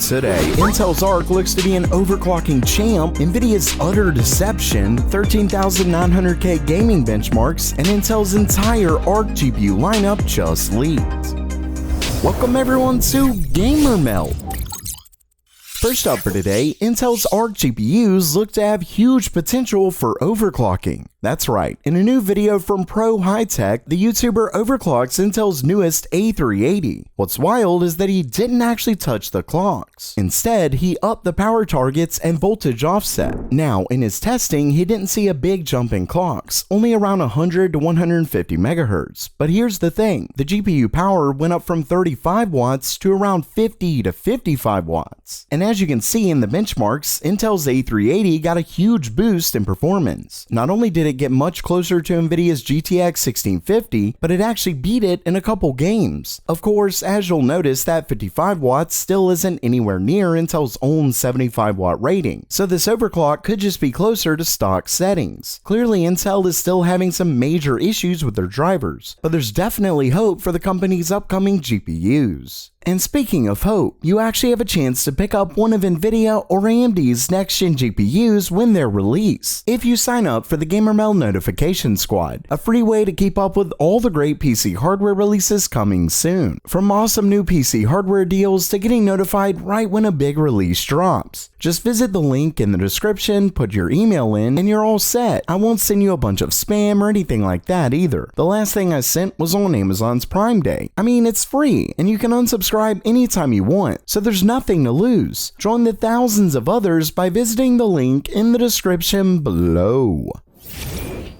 Today, Intel's Arc looks to be an overclocking champ, Nvidia's utter deception, 13,900K gaming benchmarks, and Intel's entire Arc GPU lineup just leaked. Welcome everyone to Gamer Melt. First up for today, Intel's Arc GPUs look to have huge potential for overclocking. That's right, in a new video from Pro High Tech, the YouTuber overclocks Intel's newest A380. What's wild is that he didn't actually touch the clocks. Instead, he upped the power targets and voltage offset. Now, in his testing, he didn't see a big jump in clocks, only around 100 to 150 MHz. But here's the thing, the GPU power went up from 35 watts to around 50 to 55 watts. And as you can see in the benchmarks, Intel's A380 got a huge boost in performance. Not only did it get much closer to Nvidia's GTX 1650, but it actually beat it in a couple games. Of course, as you'll notice, that 55 watts still isn't anywhere near Intel's own 75 watt rating, so this overclock could just be closer to stock settings. Clearly, Intel is still having some major issues with their drivers, but there's definitely hope for the company's upcoming GPUs. And speaking of hope, you actually have a chance to pick up one of Nvidia or AMD's next-gen GPUs when they're released, if you sign up for the GamerMail Notification Squad, a free way to keep up with all the great PC hardware releases coming soon. From awesome new PC hardware deals to getting notified right when a big release drops. Just visit the link in the description, put your email in, and you're all set. I won't send you a bunch of spam or anything like that either. The last thing I sent was on Amazon's Prime Day. I mean, it's free, and you can unsubscribe anytime you want, so there's nothing to lose. Join the thousands of others by visiting the link in the description below.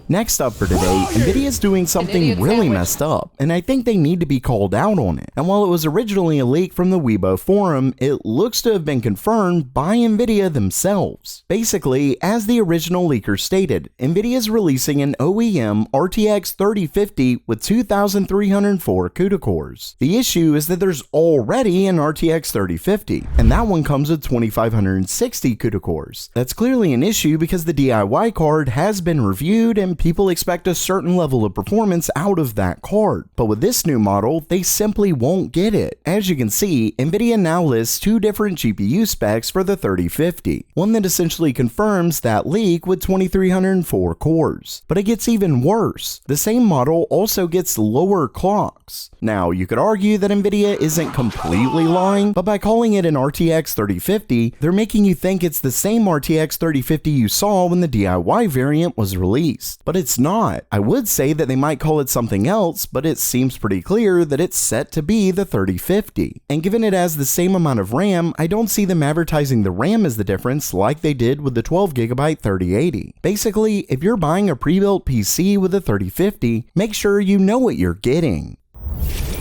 Next up for today, Nvidia is doing something really messed up, and I think they need to be called out on it. And while it was originally a leak from the Weibo forum, it looks to have been confirmed by Nvidia themselves. Basically, as the original leaker stated, Nvidia is releasing an OEM RTX 3050 with 2,304 CUDA cores. The issue is that there's already an RTX 3050, and that one comes with 2,560 CUDA cores. That's clearly an issue because the DIY card has been reviewed and people expect a certain level of performance out of that card. But with this new model, they simply won't get it. As you can see, Nvidia now lists two different GPU specs for the 3050. One that essentially confirms that leak with 2,304 cores. But it gets even worse. The same model also gets lower clocks. Now, you could argue that Nvidia isn't completely lying, but by calling it an RTX 3050, they're making you think it's the same RTX 3050 you saw when the DIY variant was released. But it's not. I would say that they might call it something else, but it seems pretty clear that it's set to be the 3050. And given it has the same amount of RAM, I don't see them advertising the RAM as the difference like they did with the 12GB 3080. Basically, if you're buying a pre-built PC with a 3050, make sure you know what you're getting.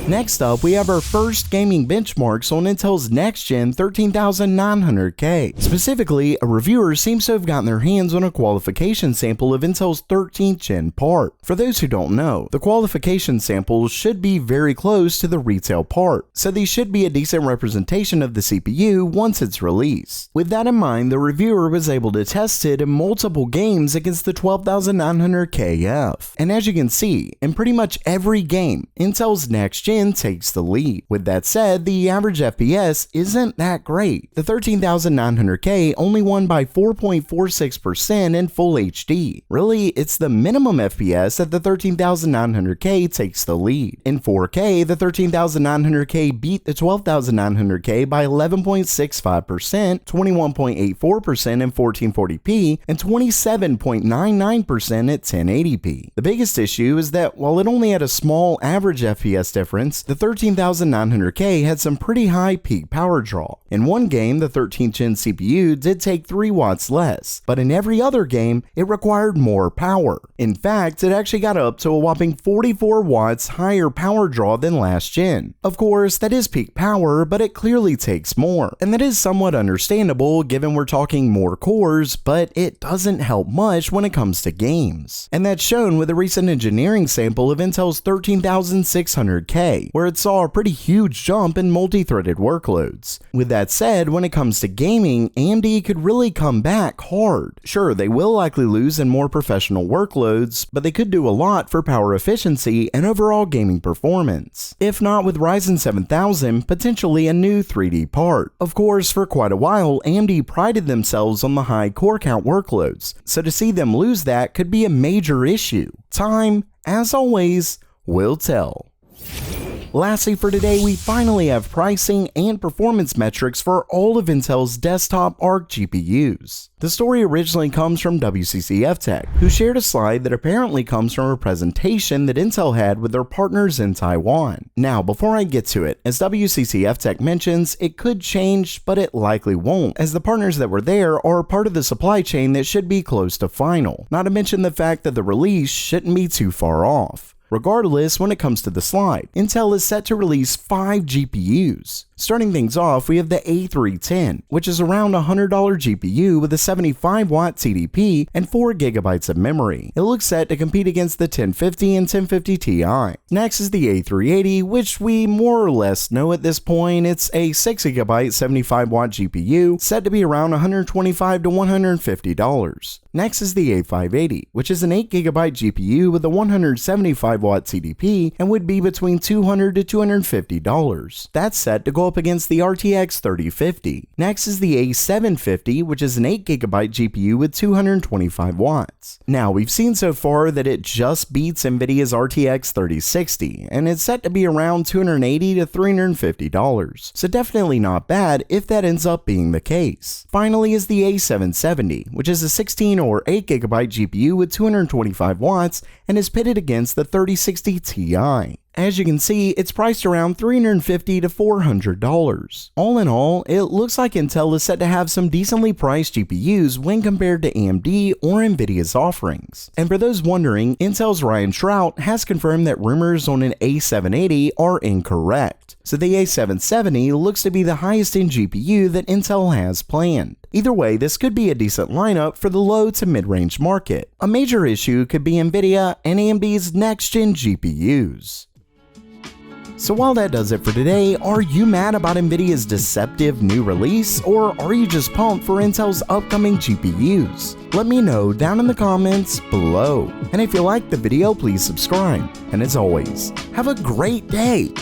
Next up, we have our first gaming benchmarks on Intel's next-gen 13,900K. Specifically, a reviewer seems to have gotten their hands on a qualification sample of Intel's 13th gen part. For those who don't know, the qualification samples should be very close to the retail part, so these should be a decent representation of the CPU once it's released. With that in mind, the reviewer was able to test it in multiple games against the 12,900KF. And as you can see, in pretty much every game, Intel's next-gen takes the lead. With that said, the average FPS isn't that great. The 13,900K only won by 4.46% in Full HD. Really, it's the minimum FPS that the 13,900K takes the lead. In 4K, the 13,900K beat the 12,900K by 11.65%, 21.84% in 1440p, and 27.99% at 1080p. The biggest issue is that while it only had a small average FPS difference, the 13,900K had some pretty high peak power draw. In one game, the 13th gen CPU did take 3 watts less, but in every other game, it required more power. In fact, it actually got up to a whopping 44 watts higher power draw than last gen. Of course, that is peak power, but it clearly takes more. And that is somewhat understandable given we're talking more cores, but it doesn't help much when it comes to games. And that's shown with a recent engineering sample of Intel's 13,600K. today, where it saw a pretty huge jump in multi-threaded workloads. With that said, when it comes to gaming, AMD could really come back hard. Sure, they will likely lose in more professional workloads, but they could do a lot for power efficiency and overall gaming performance. If not with Ryzen 7000, potentially a new 3D part. Of course, for quite a while, AMD prided themselves on the high core count workloads, so to see them lose that could be a major issue. Time, as always, will tell. Lastly for today, we finally have pricing and performance metrics for all of Intel's desktop ARC GPUs. The story originally comes from WCCF Tech, who shared a slide that apparently comes from a presentation that Intel had with their partners in Taiwan. Now, before I get to it, as WCCF Tech mentions, it could change, but it likely won't, as the partners that were there are part of the supply chain that should be close to final, not to mention the fact that the release shouldn't be too far off. Regardless, when it comes to the slide, Intel is set to release 5 GPUs. Starting things off, we have the A310, which is around a $100 GPU with a 75-watt TDP and 4GB of memory. It looks set to compete against the 1050 and 1050 Ti. Next is the A380, which we more or less know at this point. It's a 6GB 75-watt GPU, set to be around $125 to $150. Next is the A580, which is an 8GB GPU with a 175-watt TDP and would be between $200 to $250. That's set to go up against the RTX 3050. Next is the A750, which is an 8GB GPU with 225 watts. Now, we've seen so far that it just beats Nvidia's RTX 3060, and it's set to be around $280 to $350. So definitely not bad if that ends up being the case. Finally is the A770, which is a 16 or 8GB GPU with 225 watts and is pitted against the 3060 Ti. As you can see, it's priced around $350 to $400. All in all, it looks like Intel is set to have some decently priced GPUs when compared to AMD or Nvidia's offerings. And for those wondering, Intel's Ryan Shrout has confirmed that rumors on an A780 are incorrect. So the A770 looks to be the highest end GPU that Intel has planned. Either way, this could be a decent lineup for the low to mid-range market. A major issue could be Nvidia and AMD's next-gen GPUs. So while that does it for today, are you mad about Nvidia's deceptive new release, or are you just pumped for Intel's upcoming GPUs? Let me know down in the comments below. And if you liked the video, please subscribe. And as always, have a great day!